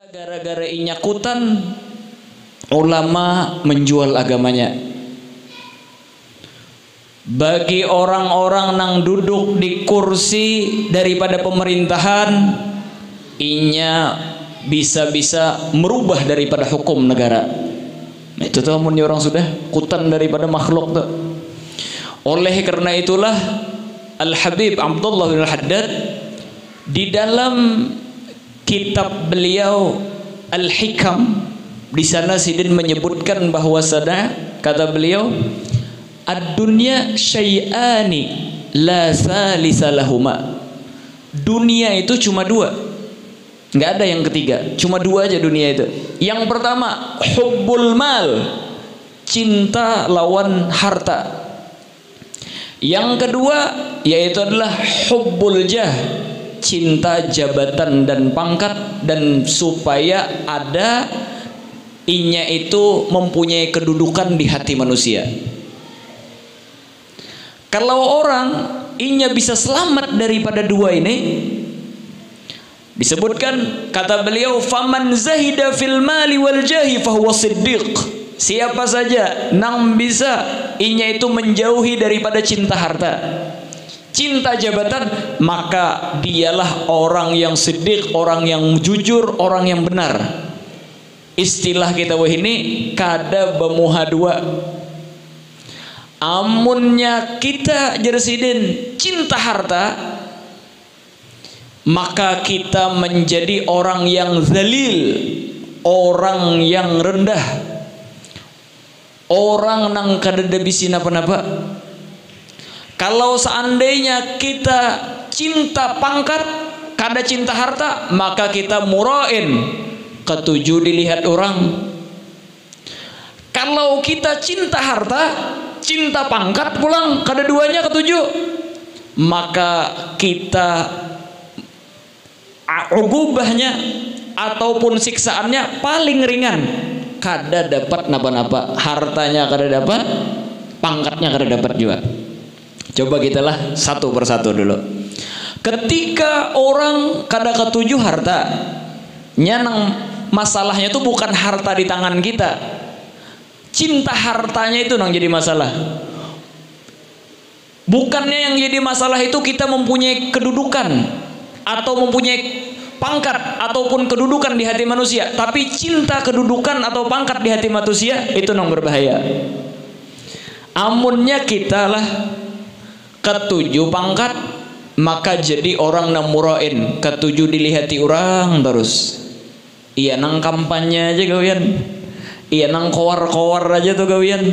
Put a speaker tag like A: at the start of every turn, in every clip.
A: Gara-gara inyakutan ulama menjual agamanya. Bagi orang-orang nang duduk di kursi daripada pemerintahan, inya bisa-bisa merubah daripada hukum negara. Nah, itu tuh amunnya orang sudah kutan daripada makhluk tuh. Oleh karena itulah Al-Habib Abdullah bin Al-Haddad di dalam kitab beliau Al-Hikam, di sana Sidin menyebutkan bahwasanya kata beliau, ad-dunya syai'ani la salisa lahuma. Dunia itu cuma dua, nggak ada yang ketiga, cuma dua aja dunia itu. Yang pertama hubbul mal, cinta lawan harta. Yang kedua yaitu adalah hubbul jah, cinta jabatan dan pangkat, dan supaya ada inya itu mempunyai kedudukan di hati manusia. Kalau orang inya bisa selamat daripada dua ini, disebutkan kata beliau, faman zahida fil mali wal jahi fahuwa siddiq. Siapa saja nang bisa inya itu menjauhi daripada cinta harta, cinta jabatan, maka dialah orang yang siddiq, orang yang jujur, orang yang benar. Istilah kita wah ini kada bemuha dua. Amunnya kita jersidin cinta harta, maka kita menjadi orang yang zalil, orang yang rendah, orang nang kada bisa napa-napa. Kalau seandainya kita cinta pangkat, kada cinta harta, maka kita murain, ketujuh dilihat orang. Kalau kita cinta harta, cinta pangkat pulang, kada duanya ketujuh, maka kita ugubahnya ataupun siksaannya paling ringan, kada dapat napa-napa, hartanya kada dapat, pangkatnya kada dapat juga. Coba kita lah satu persatu dulu. Ketika orang kada ketujuh harta, nyanang masalahnya itu bukan harta di tangan kita, cinta hartanya itu nang jadi masalah. Bukannya yang jadi masalah itu kita mempunyai kedudukan atau mempunyai pangkat ataupun kedudukan di hati manusia, tapi cinta kedudukan atau pangkat di hati manusia itu nang berbahaya. Amunnya kita lah ketujuh pangkat, maka jadi orang nang murain, ketujuh dilihati orang terus. Iya nang kampanye aja gawian, iya nang kowar-kowar aja tuh gawian,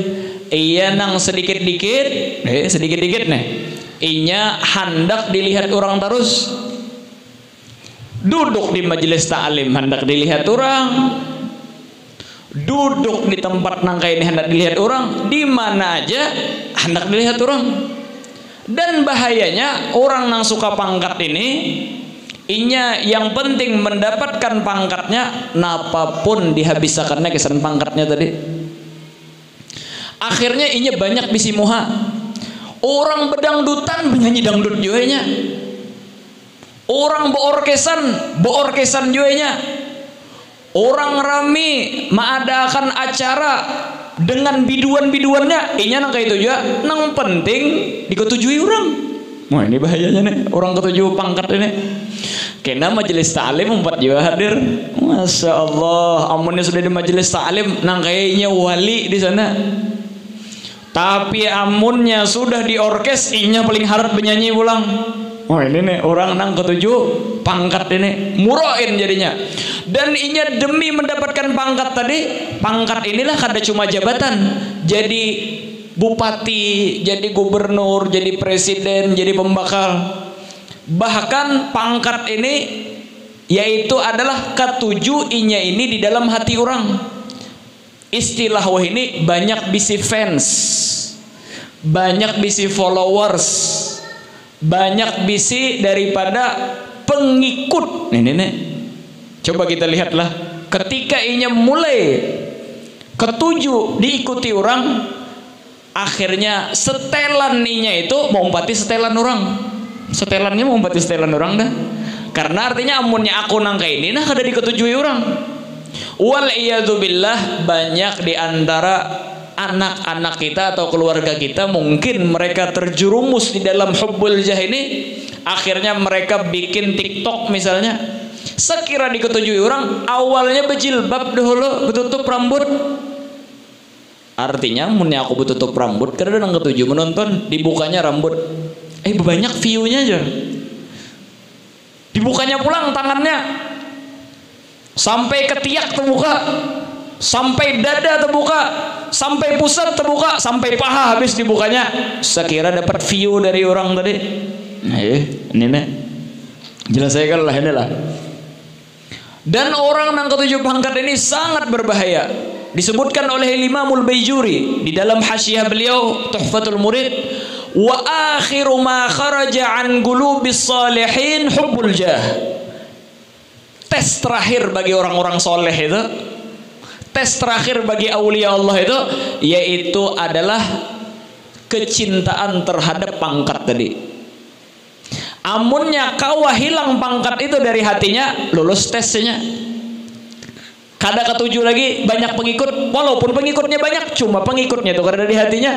A: iya nang sedikit-dikit, sedikit-dikit nih, inya hendak dilihat orang terus. Duduk di majelis ta'lim hendak dilihat orang, duduk di tempat nangka ini hendak dilihat orang, di mana aja hendak dilihat orang. Dan bahayanya orang nang suka pangkat ini, inya yang penting mendapatkan pangkatnya, napapun dihabisakannya kesan pangkatnya tadi. Akhirnya inya banyak bisi muha. Orang bedangdutan penyanyi dangdut juanya, orang beorkesan juanya, orang rame mengadakan acara dengan biduan-biduannya, inya nang kayak itu juga nang penting diketujui orang. Wah ini bahayanya nih orang ketujuh pangkat ini. Kena majelis ta'lim empat juga hadir. Masya Allah, amunnya sudah di majelis ta'lim nang kayaknya wali di sana. Tapi amunnya sudah di orkes, inya paling harap penyanyi pulang. Oh ini nih orang nang ketujuh pangkat ini murain jadinya. Dan inya demi mendapatkan pangkat tadi, pangkat inilah kada cuma jabatan, jadi bupati, jadi gubernur, jadi presiden, jadi pembakal. Bahkan pangkat ini yaitu adalah ketujuh inya ini di dalam hati orang. Istilah wah ini banyak bisi fans, banyak bisi followers, banyak bisi daripada pengikut. Nih. Coba kita lihatlah, ketika inya mulai ketujuh diikuti orang, akhirnya setelan inya itu mau umpati setelan orang, setelannya mau umpati setelan orang dah. Karena artinya amunnya aku nangka ini nah kada diketujui orang. Wal iyadzubillah, banyak di antara anak-anak kita atau keluarga kita mungkin mereka terjerumus di dalam hubbul jah ini. Akhirnya mereka bikin TikTok misalnya. Sekira diketujui orang, awalnya berjilbab dahulu, betutup rambut. Artinya munnya aku betutup rambut karena nang ketujuh menonton, dibukanya rambut. Banyak view-nya aja. Dibukanya pulang tangannya sampai ketiak terbuka, sampai dada terbuka, sampai pusat terbuka, sampai paha habis dibukanya. Sekira dapat view dari orang tadi. Nah, ini nih jelaskan lah ini lah. Dan orang yang ketujuh pangkat ini sangat berbahaya. Disebutkan oleh Imamul Baijuri di dalam hasyiah beliau Tuhfatul Murid, wa akhiru ma kharaja an qulubis salihin hubbul jah. Tes terakhir bagi orang-orang soleh itu, tes terakhir bagi aulia Allah itu, yaitu adalah kecintaan terhadap pangkat tadi. Amunnya kawa hilang pangkat itu dari hatinya, lulus tesnya. Kada ketujuh lagi banyak pengikut, walaupun pengikutnya banyak, cuma pengikutnya itu kada di hatinya,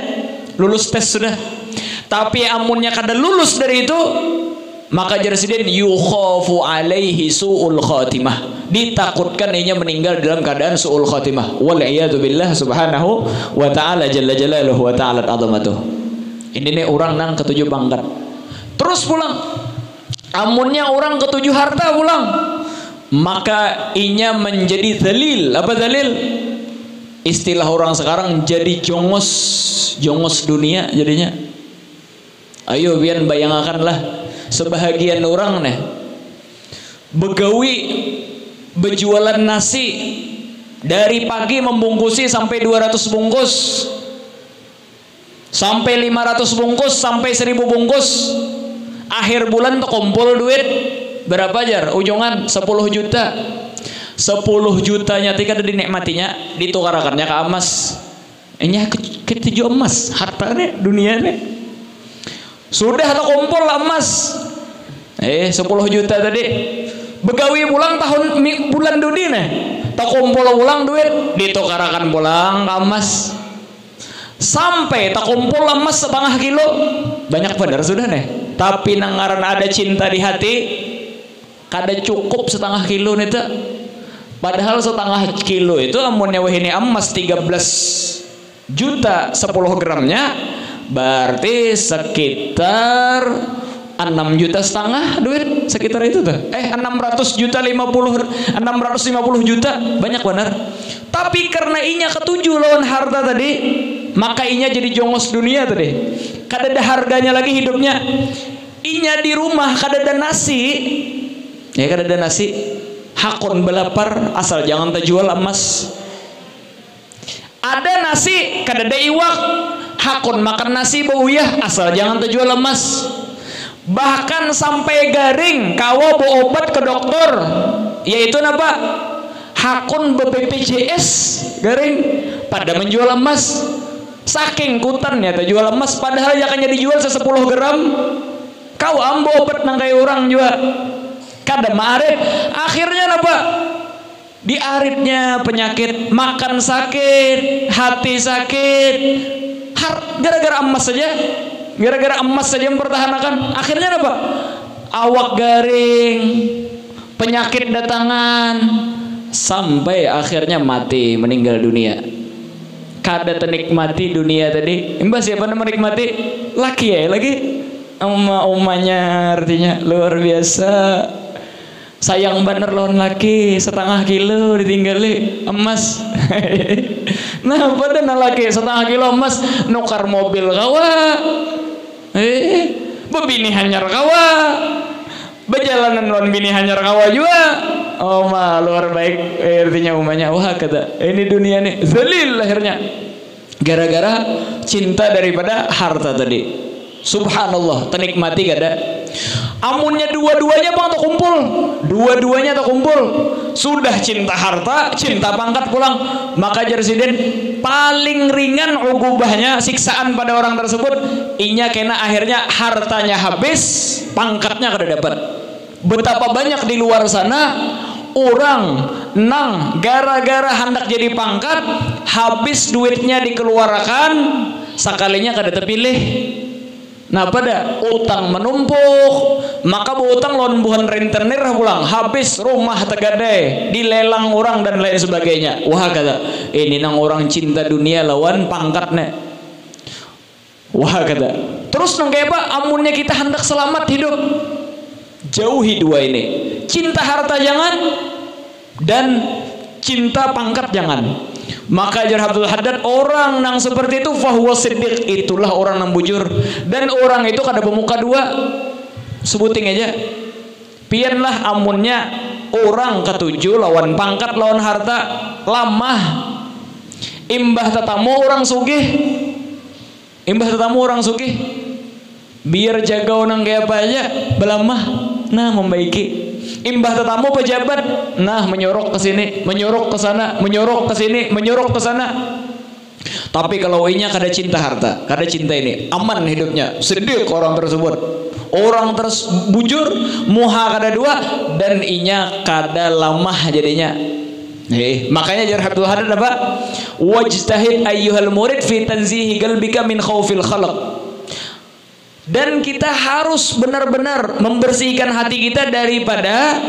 A: lulus tes sudah. Tapi amunnya kada lulus dari itu, maka jersiden yukhafu alaihi su'ul khatimah, ditakutkan ianya meninggal dalam keadaan su'ul khatimah. Wal iyadu billah subhanahu wa ta'ala jalla jalaluhu wa ta'ala azamatuh. Ini nih orang nang ketujuh pangkat. Terus pulang, amunnya orang ketujuh harta pulang, maka inya menjadi dalil. Apa dalil? Istilah orang sekarang jadi jongos, jongos dunia jadinya. Ayo biar bayangkanlah sebahagian orang nih begawi berjualan nasi dari pagi membungkusi sampai 200 bungkus, sampai 500 bungkus, sampai 1000 bungkus. Akhir bulan tuh kumpul duit berapa jar? Ujungan 10 juta. 10 jutanya tika dinikmatinya, ditukarakannya ke emas. Ini ketujuh emas, hartanya dunia nih. Sudah tak kumpul emas. 10 juta tadi. Begawi pulang tahun bulan dudi nih. Tak kumpul ulang duit, ditukarakan pulang ke emas. Sampai tak kumpul emas setengah kilo. Banyak benar sudah nih. Tapi nangaran ada cinta di hati, kada cukup setengah kilo nih tak. Padahal setengah kilo itu amunnya wahini emas 13 juta 10 gramnya, berarti sekitar 6 juta setengah duit sekitar itu tuh. 600 juta 650 juta, banyak benar. Tapi karena inya ketujuh lawan harta tadi, maka inya jadi jongos dunia tadi. Kada ada harganya lagi hidupnya. Inya di rumah kada ada nasi, ya kada ada nasi. Hakon belapar asal jangan terjual emas. Ada nasi kada ada iwak, hakon makan nasi bauyah asal jangan terjual emas. Bahkan sampai garing kawa bawa obat ke dokter, yaitu apa? Hakon BPJS garing pada menjual emas. Saking kutannya terjual emas, padahal jangan dijual 10 gram. Kau ambo obat nang kayak orang juga kada maarit. Akhirnya apa? Di aritnya penyakit, makan sakit, hati sakit, gara-gara emas saja. Gara-gara emas saja mempertahankan. Akhirnya apa? Awak garing, penyakit datangan, sampai akhirnya mati, meninggal dunia. Kada menikmati dunia tadi. Mbak siapa yang menikmati? Laki ya lagi. Umanya artinya luar biasa. Sayang bener lawan laki, setengah kilo ditinggali emas. Nah pada laki setengah kilo emas nukar mobil kawa. Bebini hanyar kawa. Berjalanan lawan bini hanyar kawa juga. Oh ma luar baik artinya umanya. Wah kata ini dunia nih zalil lahirnya gara-gara cinta daripada harta tadi. Subhanallah, ternikmati kada. Amunnya dua-duanya bang tak kumpul, dua-duanya tak kumpul. Sudah cinta harta, cinta pangkat pulang, maka jersiden paling ringan ugubahnya siksaan pada orang tersebut. Inya kena akhirnya hartanya habis, pangkatnya kada dapat. Betapa banyak di luar sana orang nang gara-gara hendak jadi pangkat habis duitnya dikeluarkan sekalinya kada terpilih. Nah pada utang menumpuk, maka utang lawan buhan rentenir pulang, habis rumah tegade dilelang orang dan lain sebagainya. Wah kata ini nang orang cinta dunia lawan pangkatnya. Wah kata terus nang kayak apa amunnya kita hendak selamat hidup, jauhi dua ini, cinta harta jangan dan cinta pangkat jangan. Maka Jar Abdul Haddad orang nang seperti itu fahuwa siddiq, itulah orang nang bujur. Dan orang itu kada pemuka dua, sebuting aja pianlah amunnya orang ketujuh lawan pangkat lawan harta lamah. Imbah tetamu orang sugih, imbah tetamu orang sugih biar jaga orang kayak apa aja belamah, nah membaiki. Imbah tetamu pejabat, nah menyorok ke sini, menyorok ke sana, menyorok ke sini, menyorok ke sana. Tapi kalau inya kada cinta harta, kada cinta ini, aman hidupnya, sedih orang tersebut. Orang terus bujur, muha kada dua, dan inya kada lamah jadinya. Makanya Jar Abdul Haddad apa? Wajtahid ayyuhal murid fi tanzihi qalbika min khaufil khalq. Dan kita harus benar-benar membersihkan hati kita daripada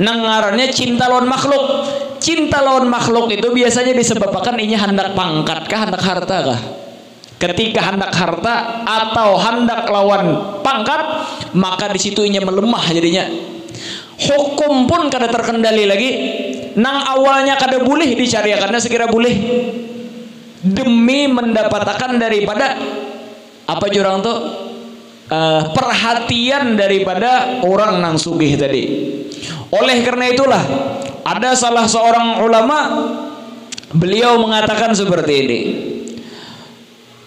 A: nengarannya cinta lawan makhluk. Cinta lawan makhluk itu biasanya disebabkan inya hendak pangkat kah, hendak harta kah? Ketika hendak harta atau hendak lawan pangkat, maka di situ inya melemah jadinya. Hukum pun kada terkendali lagi. Nang awalnya kada boleh dicariakannya sekira boleh. Demi mendapatkan daripada apa jurang tuh? Perhatian daripada orang nang sugih tadi. Oleh karena itulah ada salah seorang ulama, beliau mengatakan seperti ini.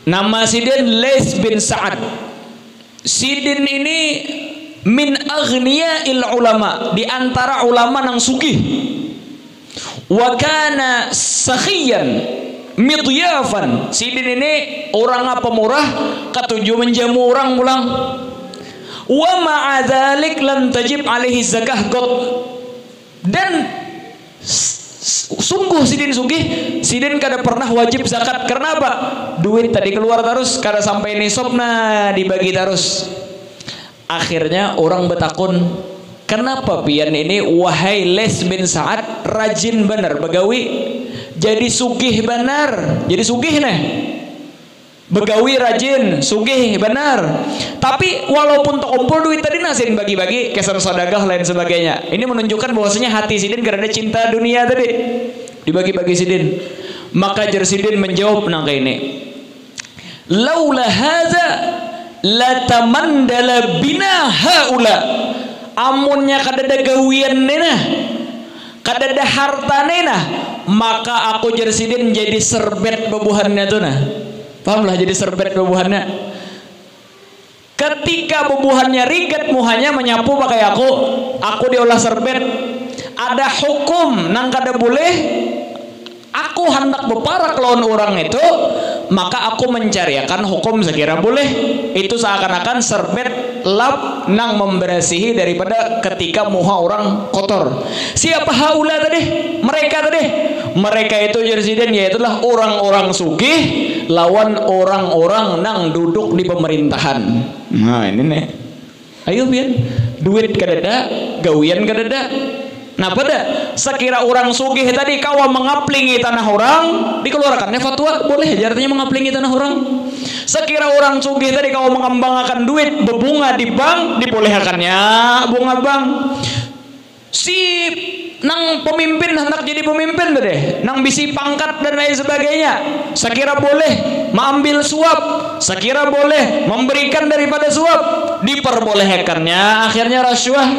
A: Nama Sidin Lais bin Sa'ad. Sidin ini min aghniya'il ulama, di antara ulama nang sugih. Wa kana sakhiyan midyafan. Sidin ini orang apa murah, ketujuh menjamu orang pulang. Wa ma'adzalik lam tajib alaihi zakah god. Dan sungguh Sidin sugih, Sidin kada pernah wajib zakat. Karena apa? Duit tadi keluar terus, kada sampai nisabna dibagi terus. Akhirnya orang betakun, kenapa pian ini wahai Lais bin Sa'ad rajin benar begawi, jadi sugih benar, jadi sugih nih, begawi rajin, sugih benar. Tapi walaupun terkumpul duit tadi nasin bagi-bagi, kesan sedekah lain sebagainya. Ini menunjukkan bahwasanya hati Sidin karena cinta dunia tadi dibagi-bagi Sidin. Maka Jar Sidin menjawab nang ini, laula hadza la tamandala bina haula. Amunnya kadada gawian nena, kadada harta nena, maka aku Jar Sidin jadi serbet bebuhannya tuh nah. Pahamlah jadi serbet bebuhannya. Ketika bebuhannya rigat muhanya menyapu pakai aku diolah serbet. Ada hukum nang kada boleh aku hendak beparak lawan orang itu, maka aku mencariakan hukum sekira boleh. Itu seakan-akan serbet lap nang membersihi daripada ketika muha orang kotor. Siapa haula tadi? Mereka tadi. Mereka itu Sidin yaitulah orang-orang sugih lawan orang-orang nang duduk di pemerintahan. Nah ini nih. Ayo biar duit kadada, gawian kadada. Nah pada sekira orang sugih tadi kawa mengaplingi tanah orang, dikeluarkannya fatwa boleh aja artinya mengaplingi tanah orang. Sekira orang sugih tadi kawa mengembangkan duit berbunga di bank, dibolehkannya bunga bank. Si nang pemimpin hendak jadi pemimpin deh, nang bisi pangkat dan lain sebagainya, sekira boleh mengambil suap, sekira boleh memberikan daripada suap, diperbolehkannya akhirnya rasuah.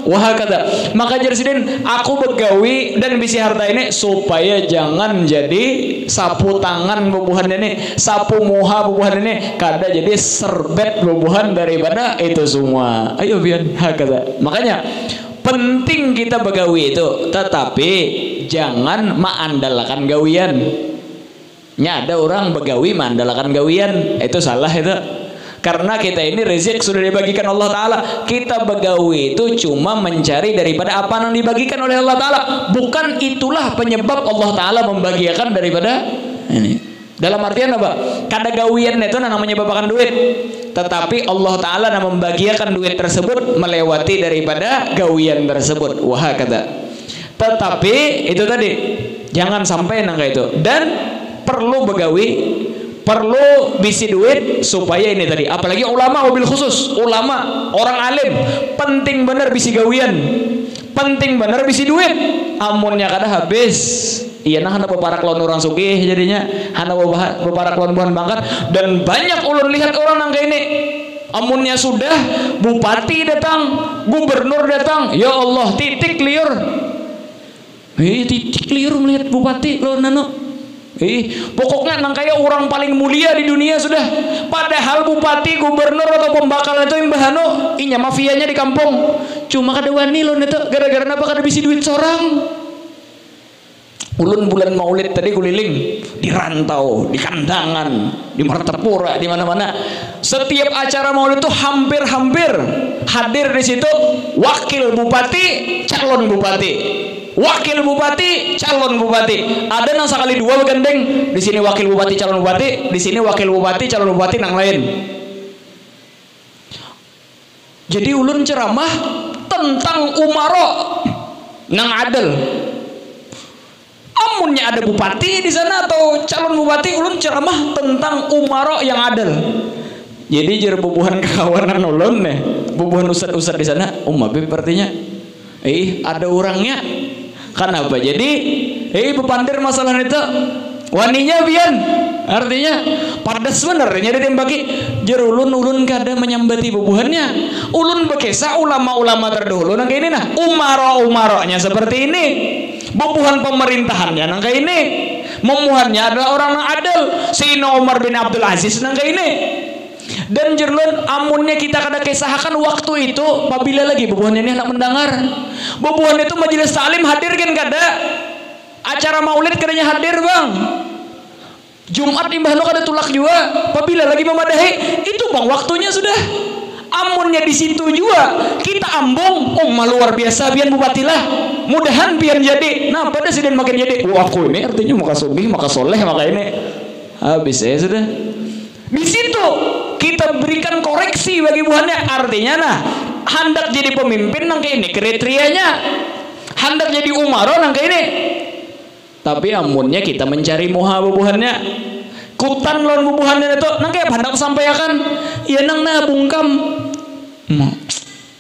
A: Wah kata, maka Jar Sidin aku begawi dan bisi harta ini supaya jangan jadi sapu tangan bebuhan ini, sapu muha bebuhan ini, kada jadi serbet bebuhan daripada itu semua. Ayo biar kata. Makanya penting kita begawi itu, tetapi jangan mengandalkan gawian. Nya ada orang begawi mengandalkan gawian, itu salah itu. Karena kita ini rezeki sudah dibagikan Allah Ta'ala. Kita begawi itu cuma mencari daripada apa yang dibagikan oleh Allah Ta'ala. Bukan itulah penyebab Allah Ta'ala membagikan daripada ini. Dalam artian apa? Kada gawian itu namanya menyebabkan duit. Tetapi Allah Ta'ala membagikan duit tersebut melewati daripada gawian tersebut. Wah kata. Tetapi itu tadi, jangan sampai nangka itu. Dan perlu begawi, perlu bisi duit supaya ini tadi. Apalagi ulama mobil khusus, ulama, orang alim, penting bener bisi gawian, penting bener bisi duit. Amunnya kada habis, iya nah hana beparak lawan orang sugih jadinya, hana beparak lawan buhan bangkat. Dan banyak ulun lihat orang nangka ini, amunnya sudah bupati datang, gubernur datang, ya Allah titik liur, titik liur melihat bupati lo nano. Pokoknya nang kayak orang paling mulia di dunia sudah. Padahal bupati, gubernur atau pembakal itu imbahano, inya mafianya di kampung. Cuma kada wani lo neto gara-gara napa kada bisi duit seorang. Ulun bulan Maulid tadi kuliling di rantau, di kandangan, di Martapura, di mana-mana. Setiap acara Maulid itu hampir-hampir hadir di situ wakil bupati, calon bupati. Wakil bupati, calon bupati. Ada nang sekali dua begandeng. Di sini wakil bupati, calon bupati. Di sini wakil bupati, calon bupati nang lain. Jadi ulun ceramah tentang umaro nang adil. Amunnya ada bupati di sana atau calon bupati, ulun ceramah tentang umaro yang adil. Jadi jer bubuhan kekawanan ulun nih, bubuhan ustad-ustad di sana. Mabib artinya, ada orangnya. Kenapa? Jadi, bepandir masalah itu, waninya bian, artinya padas sebenarnya ditembaki. Jer ulun kada menyambati bubuhannya. Ulun bekesa ulama-ulama terdahulu nang ini nah, umaro-umaronya seperti ini. Bubuhan pemerintahannya nang ini. Memuhannya adalah orang yang adil. Sayyidina Umar bin Abdul Aziz nang ini. Dan jerlun amunnya kita kada kisahkan waktu itu apabila lagi bubuhan ini hendak mendengar. Bubuhan itu majelis taklim hadir kan kada? Acara maulid kadanya hadir bang. Jumat imbah lo kada tulak juga. Apabila lagi memadahi itu bang waktunya sudah. Amunnya di situ juga kita ambung, luar biasa biar bupatilah. Mudahan biar jadi. Nah pada siden makin jadi. Aku ini artinya maka sugih, maka soleh, maka ini habis ya sudah. Di situ kita berikan koreksi bagi buahnya. Artinya nah, hendak jadi pemimpin nang kayak ini kriterianya, hendak jadi umaro nang kayak ini. Tapi amunnya kita mencari muha bubuhannya, kutan lawan bubuhannya itu nang kayak hendak sampaikan, ya nang nabungkam.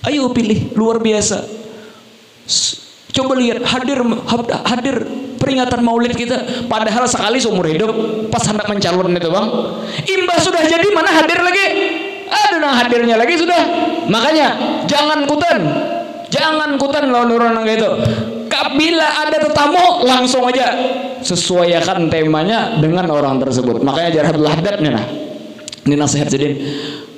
A: Ayo pilih luar biasa. Coba lihat hadir peringatan maulid kita, padahal sekali seumur hidup pas hendak mencalon itu bang, imbah sudah jadi mana hadir lagi, ada nang hadirnya lagi sudah. Makanya jangan kutan lawan orang itu. Bila ada tetamu langsung aja sesuaikan temanya dengan orang tersebut. Makanya jarhadul hadatnya nah, ini nasihat jadi.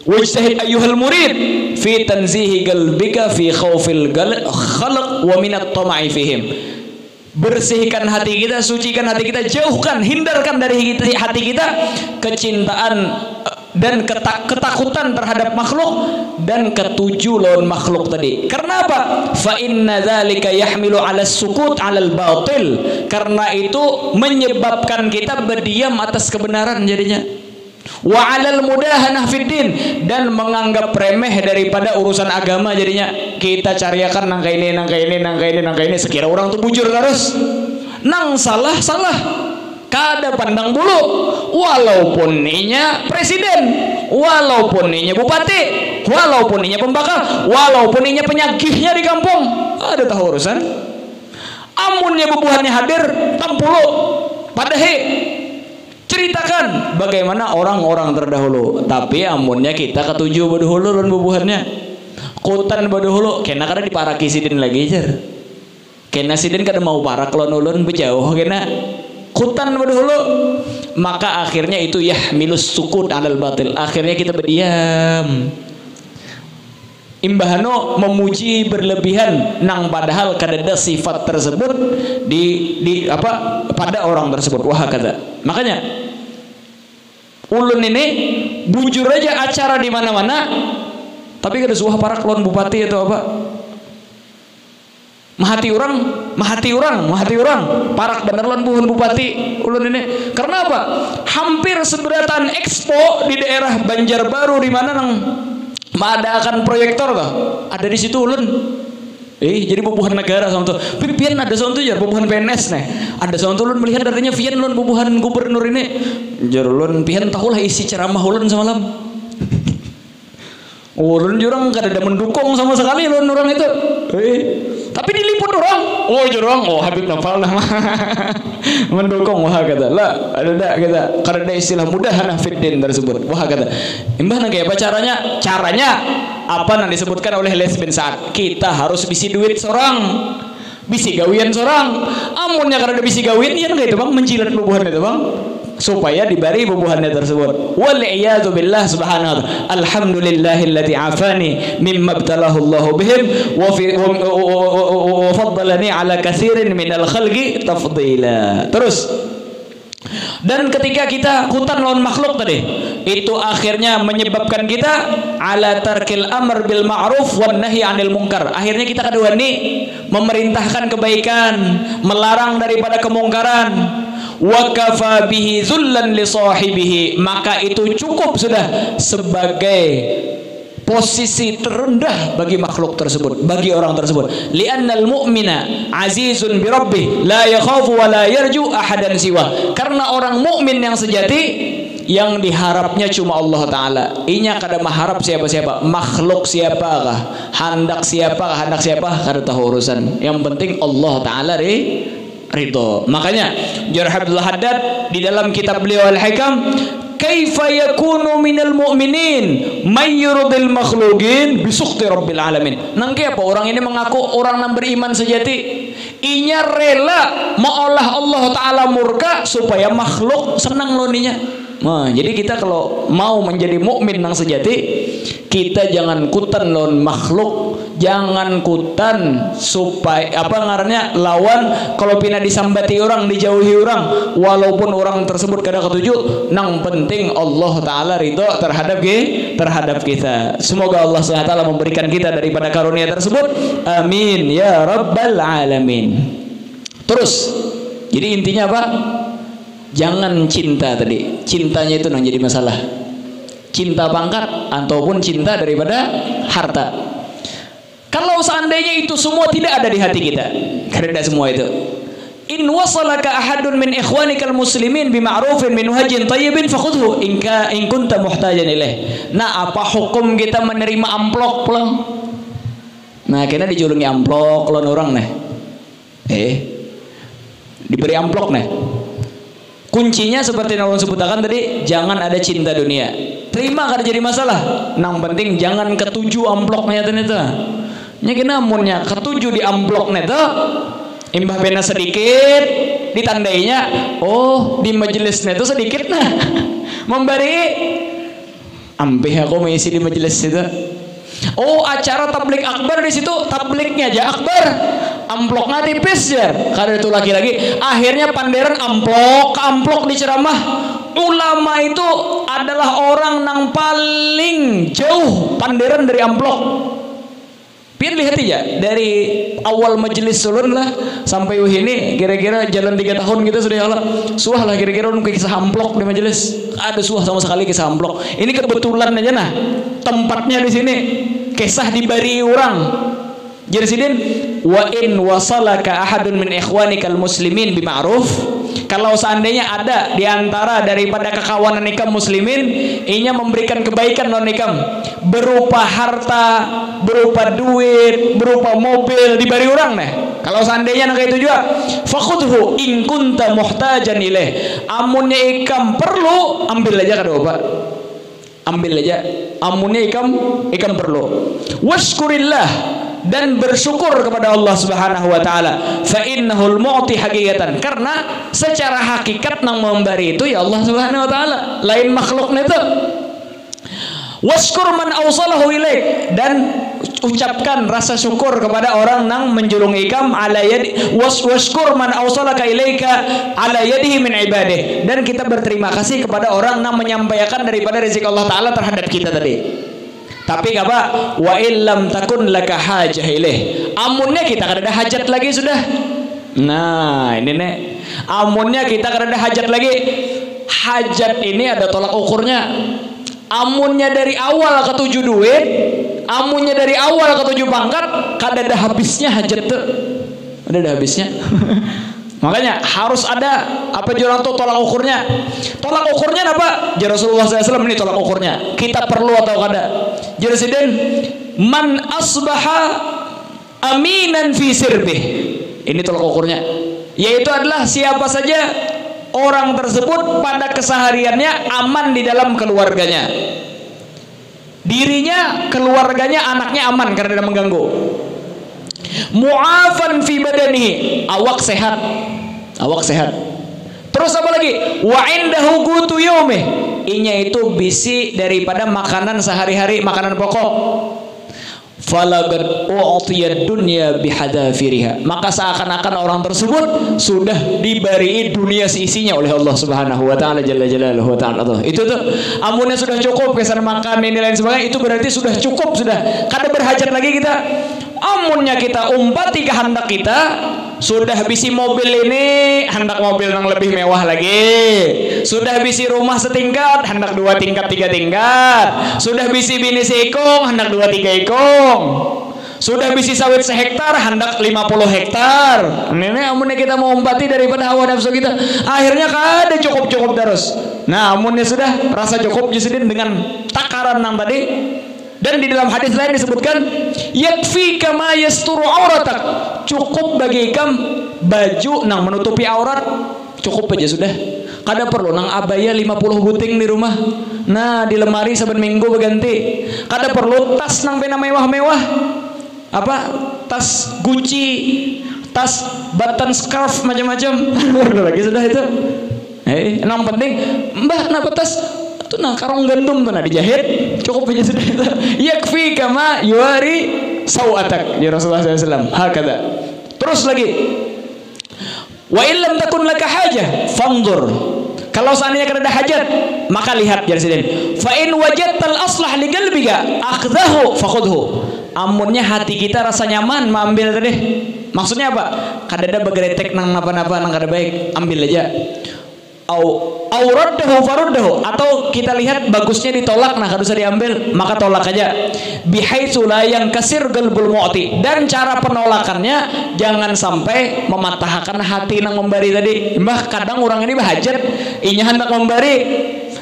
A: Wajtahid ayyuhal murid fi tanzihi qalbika fi khawfil khalq wa minat tama'i fihim. Bersihkan hati kita, sucikan hati kita, jauhkan, hindarkan dari hati kita kecintaan dan ketakutan terhadap makhluk dan ketujuh lawan makhluk tadi. Karena apa? Fa inna dzalika yahmilu 'ala sukut 'alal batil. Karena itu menyebabkan kita berdiam atas kebenaran jadinya. Wa 'alal mudahanah fiddin, dan menganggap remeh daripada urusan agama jadinya. Kita cariakan nangka ini sekira orang tuh bujur terus. Nang salah kada pandang bulu, walaupun inya presiden, walaupun inya bupati, walaupun inya pembakar, walaupun inya penyagihnya di kampung, ada tahu urusan. Amunnya bubuhannya hadir tampulu padahi, ceritakan bagaimana orang-orang terdahulu. Tapi amunnya kita ketujuh berdahulu dan bubuhannya kutan berdahulu kena kada diparaki sidin lagi jar, kena sidin kada mau parak lawan ulun bejauh kena kutan berdahulu. Maka akhirnya itu yahmilus sukut 'alal batil, akhirnya kita berdiam. Imbahano memuji berlebihan nang padahal kadada sifat tersebut pada orang tersebut. Wah kata. Makanya ulun ini bujur aja acara di mana-mana, tapi kada suah parak lawan bupati atau apa. Mahati orang parak bener lawan buhun bupati ulun ini. Karena apa? Hampir seberatan expo di daerah Banjarbaru di mana nang mengadakan proyektor tuh. Ada di situ ulun. Jadi bubuhan negara sama tuh. Pian ada sama tuh jar bubuhan PNS nih. Ada sama tuh ulun melihat artinya pian ulun bubuhan gubernur ini. Jar ulun pian tahulah isi ceramah ulun semalam. Ulun jurang kada ada mendukung sama sekali ulun orang itu. Tapi diliput orang. Habib Nafal lah mendukung wah kata. Lah ada kata. Karena ada istilah mudahan fiddin tersebut. Wah kata. Imbah nang apa caranya? Caranya apa yang disebutkan oleh Les bin Sa'ad, kita harus bisi duit seorang, bisi gawian seorang. Amunnya karena ada bisi gawian ya itu bang menjilat bubuhan itu bang supaya diberi bubuhannya tersebut. Wal iyadu billah subhanahu wa ta'ala. Alhamdulillahilladzi afani mimma ibtalahu Allah bihim wa faddalani ala katsirin minal khalqi tafdila. Terus, dan ketika kita hutan lawan makhluk tadi, itu akhirnya menyebabkan kita ala tarkil amr bil ma'ruf wan nahi 'anil munkar. Akhirnya kita kedua ini memerintahkan kebaikan, melarang daripada kemungkaran. Wa kafa bihi dzullan li sahibihi, maka itu cukup sudah sebagai posisi terendah bagi makhluk tersebut, bagi orang tersebut. Li'annal mu'mina azizun bi rabbih la yakhafu wa la yarju ahadan siwa. Karena orang mukmin yang sejati yang diharapnya cuma Allah Ta'ala. Inya kada mengharap siapa-siapa, makhluk siapakah, hendak siapakah, kada tahu urusan. Yang penting Allah Ta'ala ridho. Makanya Jarh Abdul Haddad di dalam kitab beliau Al-Hikam, kaifa yakunu minal mu'minin may yurdil makhluqin bi sukhti rabbil alamin. Nang apa orang ini mengaku orang yang beriman sejati, inya rela meolah Allah Ta'ala murka supaya makhluk senang loninya. Nah, jadi kita kalau mau menjadi mukmin yang sejati, kita jangan kutan lawan makhluk, jangan kutan supaya apa ngarannya lawan kalau pina disambati orang, dijauhi orang, walaupun orang tersebut kada ketuju, nang penting Allah Ta'ala ridho terhadap kita. Semoga Allah SWT memberikan kita daripada karunia tersebut, amin ya rabbal alamin. Terus, jadi intinya apa? Jangan cinta tadi, cintanya itu yang jadi masalah. Cinta pangkat ataupun cinta daripada harta. Kalau seandainya itu semua tidak ada di hati kita, karena semua itu. In wasalaka ahadun min ikhwanikal muslimin bima'rufin min wajhin tayyibin fakhudhu in kunta muhtajan ilaih. Nah, apa hukum kita menerima amplop pulang? Nah, kena dijulungi amplop lawan orang nih. Diberi amplop nih. Kuncinya seperti yang Allah sebutkan tadi, jangan ada cinta dunia. Terima kada jadi masalah. Nang penting jangan ketujuh amploknya ternyata. Nya kena amunnya ketujuh di amploknya tuh, imbah bena sedikit ditandainya, oh di majelisnya itu sedikit nah. Memberi ampih aku mengisi di majelis itu. Oh, acara tablik akbar di situ, tabliknya aja akbar, amploknya tipis ya. Karena itu lagi-lagi akhirnya panderan amplok di ceramah. Ulama itu adalah orang yang paling jauh panderan dari amplok. Pian lihat aja dari awal majelis sulun lah sampai ini kira-kira jalan 3 tahun kita sudah Allah. Suah lah kira-kira kisah amplok di majelis. Ada suah sama sekali kisah amplok. Ini kebetulan aja nah tempatnya di sini. Kisah diberi orang. Jadi sidin wa in wasalaka ahadun min ikhwanikal muslimin bima'ruf. Kalau seandainya ada di antara daripada kekawanan ikam muslimin, inya memberikan kebaikan non ikam berupa harta, berupa duit, berupa mobil diberi orang nih. Kalau seandainya nak itu juga, fakhudhu in kunta muhtajan ilaih. Amunnya ikam perlu, ambil aja kada apa. Ambil aja. Amunnya ikam perlu. Washkurillah, dan bersyukur kepada Allah Subhanahu wa taala. Fa innahul mu'ti haqiqatan, karena secara hakikat nang memberi itu ya Allah Subhanahu wa taala, lain makhluknya itu. Waskur man awsalahu ilaik, dan ucapkan rasa syukur kepada orang nang menjulung ikam ala yadi waskur man awsalaka ilaika ala yadihi min ibadih, dan kita berterima kasih kepada orang nang menyampaikan daripada rezeki Allah Ta'ala terhadap kita tadi. Tapi apa? Wa illam takun laka hajah ilaih, amunnya kita kada ada hajat lagi sudah. Nah ini nih, amunnya kita kada ada hajat lagi. Hajat ini ada tolak ukurnya. Amunnya dari awal ketujuh duit, amunnya dari awal ketujuh pangkat, kada ada habisnya hajat tuh. Ada habisnya. Makanya harus ada apa jurang tuh tolak ukurnya. Tolak ukurnya apa? Jadi Rasulullah SAW ini tolak ukurnya. Kita perlu atau kada? Jadi sidin man asbaha aminan fi sirbih. Ini tolak ukurnya. Yaitu adalah siapa saja orang tersebut pada kesehariannya aman di dalam keluarganya. Dirinya, keluarganya, anaknya aman karena tidak mengganggu. Mu'afan fi badanihi, awak sehat. Awak sehat. Terus apa lagi? Wa indahu qutu yaumih. Inya itu bisi daripada makanan sehari-hari, makanan pokok. Falagad u'tiyad dunya bihadafiriha, maka seakan-akan orang tersebut sudah diberi dunia seisinya oleh Allah Subhanahu wa taala jalla jalaluhu wa ta'ala. Itu tuh amunnya sudah cukup kesan makan ini lain sebagainya, itu berarti sudah cukup, sudah kada berhajat lagi kita. Amunnya kita umpati kehendak kita, sudah bisi mobil ini hendak mobil yang lebih mewah lagi, sudah bisi rumah setingkat hendak 2 tingkat 3 tingkat, sudah bisi bini seikong hendak 2 3 ikong, sudah bisi sawit sehektar hendak 50 hektar. Ini amunnya kita mau umpati daripada hawa nafsu kita, akhirnya kada cukup terus. Nah amunnya sudah rasa cukup jisidin dengan takaran yang tadi. Dan di dalam hadis lain disebutkan yakfi kama yasturu auratak, cukup bagi ikam baju nang menutupi aurat, cukup aja sudah. Kada perlu nang abaya 50 buting di rumah. Nah di lemari saben minggu berganti. Kada perlu tas nang pena mewah-mewah. Apa? Tas Gucci, tas button scarf macam-macam. Lagi sudah itu. Yang penting mbah kenapa tas itu nah karung gandum tuh nah dijahit cukup aja sudah itu. Yakfi kama yuari sawatak ya Rasulullah SAW. Hakada. Terus lagi wa illam takun laka hajah fanzur, kalau seandainya kada ada hajat maka lihat jadi fa in wajadtal aslah li qalbika akhdahu fakhudhu, amunnya hati kita rasa nyaman ambil tadi. Maksudnya apa? Kada ada begretek nang napa-napa nang kada baik, ambil aja. Auraddahu faruddahu, atau kita lihat bagusnya ditolak, nah harus diambil maka tolak aja. Bihaitsu la yankasir qalbul mu'ti, dan cara penolakannya jangan sampai mematahkan hati nang memberi tadi. Mbah kadang orang ini bahajat inya hendak memberi,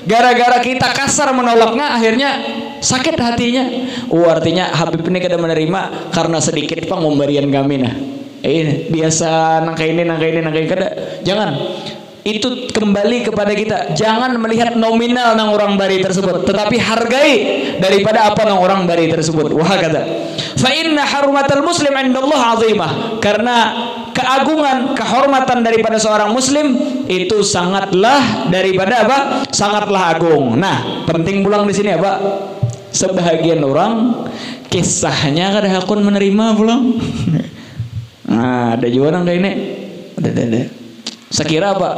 A: gara-gara kita kasar menolaknya akhirnya sakit hatinya. Artinya Habib ini kada menerima karena sedikit pang pemberian kami nah. Biasa nang kayak ini kada. Jangan. Itu kembali kepada kita, jangan melihat nominal nang orang bari tersebut, tetapi hargai daripada apa nang orang bari tersebut. Wah kata fa inna harumatal muslim indallah azimah, karena keagungan kehormatan daripada seorang muslim itu sangatlah daripada apa, sangatlah agung. Nah penting pulang di sini apa, sebahagian orang kisahnya kada hakun menerima pulang. Nah ada juga orang kayak ini ada. Sekira apa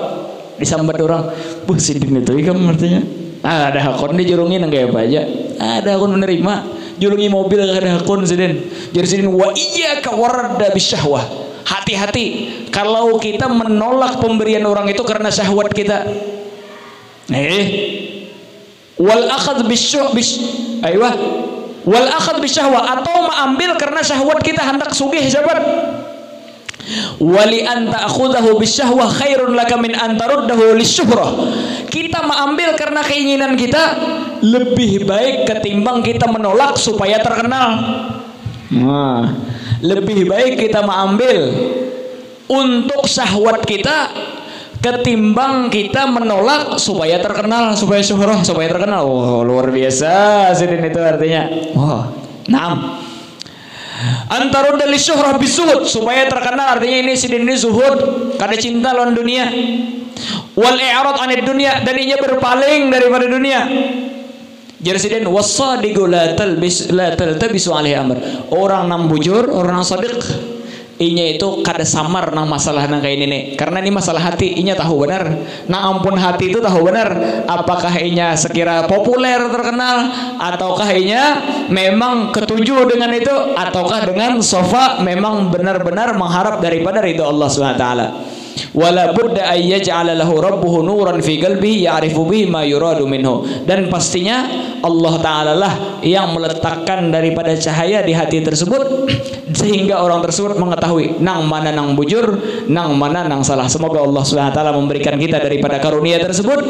A: disambat orang, buh sidin itu ikam artinya ada hakun dijurungi nang kayak apa aja, ada hakun menerima jurungi mobil ada hakun sidin. Jadi sidin wa iyyaka warda bisyahwah, hati-hati kalau kita menolak pemberian orang itu karena syahwat kita. Wal akhadh wal akhadh bisyahwah, atau mengambil karena syahwat kita hendak sugih sahabat. Wali anta akhudahu bisyahwah khairun laka min antaruddahu lisyuhrah, kita mengambil karena keinginan kita lebih baik ketimbang kita menolak supaya terkenal. Nah, lebih baik kita mengambil untuk syahwat kita ketimbang kita menolak supaya terkenal, supaya syuhrah, supaya terkenal. Oh, luar biasa sidin itu artinya. Oh, naam. Antarudda lisyuhrah bisuhud, supaya terkenal, artinya ini sidin ini zuhud, kada cinta lawan dunia. Wal i'rad anid dunia, dan inya berpaling daripada dunia. Jersiden wasadiqu la taltabisu alaihi amr. Orang nang bujur, orang nang sadiq, inya itu kada samar nang masalah nang kayak ini nih. Karena ini masalah hati, inya tahu benar. Nah ampun hati itu tahu benar. Apakah inya sekira populer terkenal, ataukah inya memang ketujuh dengan itu, ataukah dengan sofa memang benar-benar mengharap daripada ridho Allah Subhanahu wa taala. Wala budda ay yaj'ala lahu rabbuhu nuran fi qalbihi ya'rifu bihi ma yuradu minhu. Dan pastinya Allah taala lah yang meletakkan daripada cahaya di hati tersebut sehingga orang tersebut mengetahui nang mana nang bujur, nang mana nang salah. Semoga Allah Subhanahu wa taala memberikan kita daripada karunia tersebut.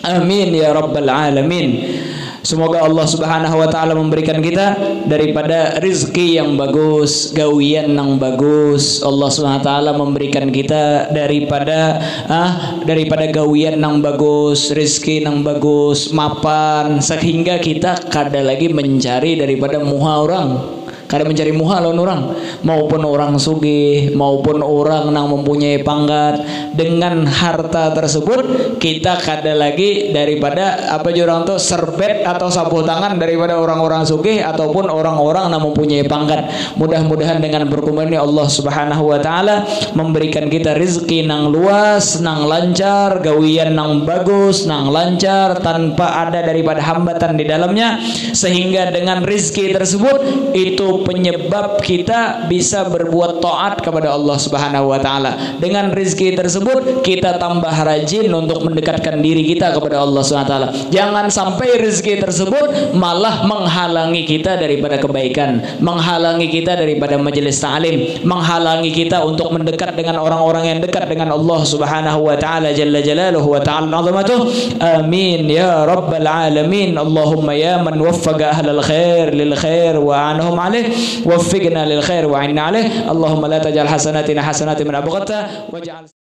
A: Amin ya rabbal alamin. Semoga Allah Subhanahu wa taala memberikan kita daripada rizki yang bagus, gawian yang bagus. Allah Subhanahu wa taala memberikan kita daripada gawian yang bagus, rizki yang bagus, mapan, sehingga kita kada lagi mencari daripada muha orang. Kada mencari muha lawan orang, maupun orang sugih, maupun orang yang mempunyai pangkat. Dengan harta tersebut kita kada lagi daripada apa orang tuh serbet atau sapu tangan daripada orang-orang sugih ataupun orang-orang yang mempunyai pangkat. Mudah-mudahan dengan berkumpulan Allah Subhanahu wa taala memberikan kita rezeki nang luas, nang lancar, gawian nang bagus, nang lancar tanpa ada daripada hambatan di dalamnya, sehingga dengan rezeki tersebut itu penyebab kita bisa berbuat taat kepada Allah Subhanahu wa taala. Dengan rezeki tersebut kita tambah rajin untuk mendekatkan diri kita kepada Allah Subhanahu wa taala. Jangan sampai rezeki tersebut malah menghalangi kita daripada kebaikan, menghalangi kita daripada majelis ta'lim, menghalangi kita untuk mendekat dengan orang-orang yang dekat dengan Allah Subhanahu wa taala jalla jalaluhu wa ta'ala azamatuh. Amin ya rabbal alamin. Allahumma ya man waffaqa ahlal khair lil khair wa anhum alaih وفقنا للخير وعنا عليه اللهم لا تجعل حسناتنا حسنات من أبغتها واجعل